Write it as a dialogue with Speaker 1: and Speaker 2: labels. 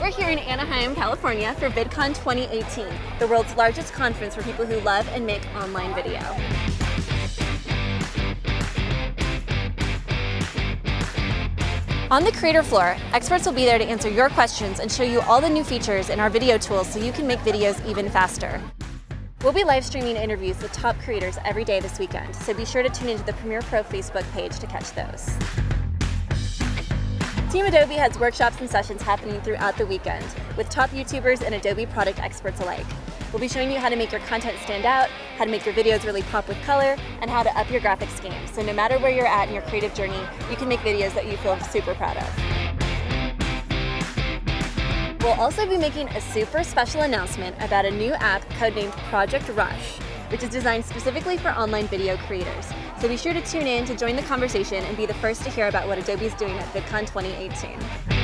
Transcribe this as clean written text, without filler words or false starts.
Speaker 1: We're here in Anaheim, California for VidCon 2018, the world's largest conference for people who love and make online video. On the creator floor, experts will be there to answer your questions and show you all the new features in our video tools so you can make videos even faster. We'll be live streaming interviews with top creators every day this weekend, so be sure to tune into the Premiere Pro Facebook page to catch those. Team Adobe has workshops and sessions happening throughout the weekend with top YouTubers and Adobe product experts alike. We'll be showing you how to make your content stand out, how to make your videos really pop with color, and how to up your graphics game. So no matter where you're at in your creative journey, you can make videos that you feel super proud of. We'll also be making a super special announcement about a new app codenamed Project Rush, which is designed specifically for online video creators. So be sure to tune in to join the conversation and be the first to hear about what Adobe is doing at VidCon 2018.